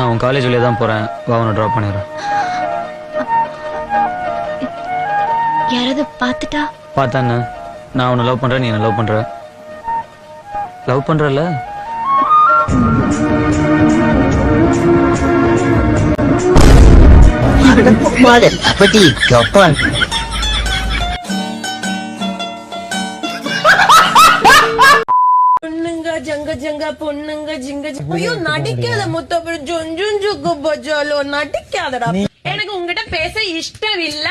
நான் உன் காலேஜ் வழியாக தான் போகிறேன், வா உன்னை ட்ராப் பண்ணிடுறேன். யாராவது பார்த்துட்டா? பார்த்தானே, நான் உன்னை லவ் பண்ணுறேன், நீ என்ன லவ் பண்ணுற. லவ் பண்ணுறல? அப்படி கப்பான் பொண்ணுங்க ஜங்க ஜங்க பொண்ணுங்க ஜிங்க ஐயோ நடிக்காத முத்தப்ப ஜொஞ்சு பஜாலோ நடிக்காதடா. எனக்கு உங்ககிட்ட பேச இஷ்டம் இல்ல,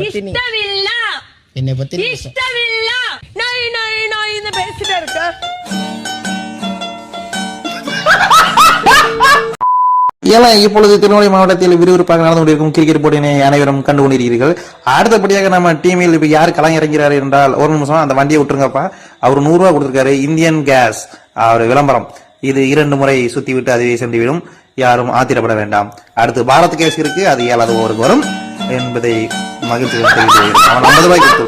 இஷ்டம் இல்ல, என்னை பத்தி இஷ்டம் இல்ல. நாய் நாய் நாய் இந்த பேசிட்டு இருக்க. இப்பொழுது திருநெல்வேலி மாவட்டத்தில் விறுவிறுப்பாக நடந்து கொண்டிருக்கும் கிரிக்கெட் போட்டியினை அனைவரும் கண்டு கொண்டிருக்கிறீர்கள். அடுத்தபடியாக நம்ம டீமில் இப்ப யார் களமிறங்கிறார் என்றால், ஒரு நிமிஷம் அந்த வண்டியை விட்டுருங்கப்பா. அவர் 100 ரூபாய் கொடுத்திருக்காரு. இந்தியன் கேஸ் அவர் விளம்பரம். இது 2 முறை சுத்தி விட்டு அதுவே சென்றுவிடும், யாரும் ஆத்திரப்பட வேண்டாம். அடுத்து பாரத் கேஸ் இருக்கு, அது 7வது ஓவருக்கு வரும் என்பதை மகிழ்ச்சியுடன் தெரிவித்து அவன் 50 ரூபாய் கொடுத்து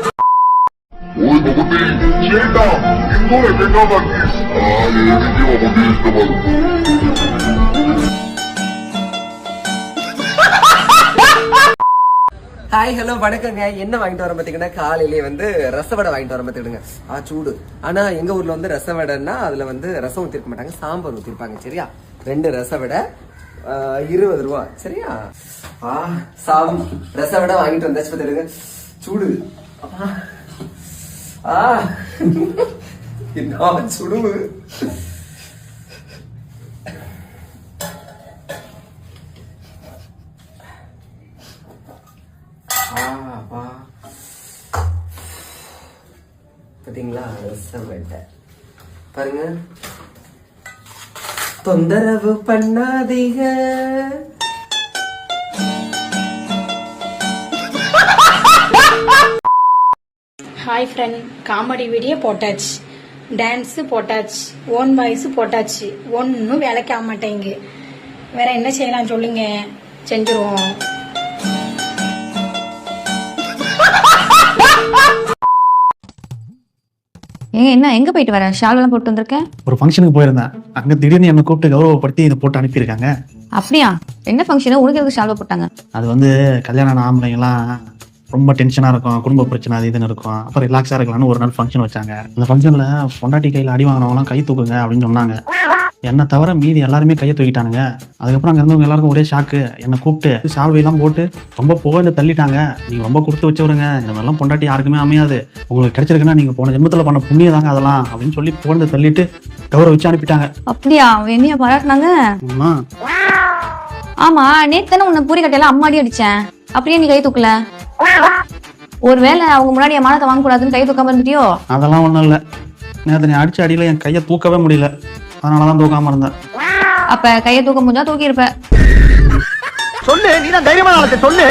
ஹாய் ஹலோ வணக்கங்க. என்ன வாங்கிட்டு வர பாத்தீங்கன்னா, காலையிலேயே வந்து ரசவடை வாங்கிட்டு வர பாத்துக்கிடுங்க. சூடு. ஆனா எங்க ஊர்ல வந்து ரசவடைன்னா அதுல வந்து ரசம் ஊத்திருக்க மாட்டாங்க, சாம்பார் ஊத்திருப்பாங்க. சரியா? 2 ரசவடை 20 ரூபா. சரியா? ரசவடை வாங்கிட்டு வந்தாச்சு பாத்துக்கிடுங்க. சூடு. என்ன சுடுவு. பாத்தீங்களா ரசவடை பாருங்க. தொந்தரவு பண்ணாதீங்க. ஹாய் ஃப்ரெண்ட், காமெடி வீடியோ போட்டாச்சு, டான்ஸ் போட்டாச்சு, ஓன் வாய்ஸ் போட்டாச்சு, ஒன்னும் வேலைக்கு ஆக மாட்டேங்க. வேற என்ன செய்யலாம் சொல்லுங்க, செஞ்சிருவோம். என்ன எங்க போயிட்டு வர? ஷாலெல்லாம் போட்டு வந்திருக்கேன். ஒரு ஃபங்க்ஷனுக்கு போயிருந்தேன், அங்க திடீர்னு என்ன கூப்பிட்டு கௌரவப்படுத்தி இதை போட்டு அனுப்பியிருக்காங்க. அப்படியா? என்ன ஃபங்க்ஷன்? உனக்கு எதுக்கு ஷால்வா போட்டாங்க? அது வந்து கல்யாணம் ஆம்பளைங்கலாம் ரொம்ப டென்ஷனா இருக்கும், குடும்ப பிரச்சனை அது இதுன்னு இருக்கும், அப்புறம் ரிலாக்ஸா இருக்கலாம்னு ஒரு நாள் ஃபங்க்ஷன் வச்சாங்க. அந்த ஃபங்க்ஷன்ல பொண்டாட்டி கையில அடி வாங்கினவங்களாம் கை தூக்குங்க அப்படின்னு சொன்னாங்க. என்னை தவிர மீதி எல்லாருமே கையை தூக்கிட்டானுங்க. அதுக்கப்புறம் அங்க இருந்தவங்க எல்லாருக்கும் ஒரே ஷாக்கு. என்னை கூப்பிட்டு சால்வையெல்லாம் போட்டு ரொம்ப புகழ்ந்து தள்ளிட்டாங்க. நீங்க ரொம்ப கொடுத்து வச்சவருங்க, இந்த மாதிரிலாம் பொண்டாட்டி யாருக்குமே அமையாது, உங்களுக்கு கிடைச்சிருக்குன்னா நீங்க போன ஜென்மத்துல பண்ண புண்ணியம் தாங்க அதெல்லாம் அப்படின்னு சொல்லி புகழ்ந்து தள்ளிட்டு கௌரவிச்சு அனுப்பிட்டாங்க. அப்படியா? என்னைய பாராட்டினாங்க? ஆமா, நேத்து தானே உன்னை பூரி கட்டையெல்லாம் அம்மாடி அடிச்சேன், அப்படியே நீ கை தூக்கல? ஒருவேளை அவங்க முன்னாடி என் மானத்தை வாங்க கூடாதுன்னு கை தூக்காம இருந்துட்டியோ? அதெல்லாம் ஒண்ணும் இல்ல, நேற்று நீ அடிச்ச அடியில என் கையை தூக்கவே முடியல, அதனாலதான் தூக்காம இருந்தேன். அப்ப கையை தூக்க முடிஞ்சா தூக்கி இருப்ப. சொல்லு, நீ தான் தைரியமான ஆளத்தை சொல்லு.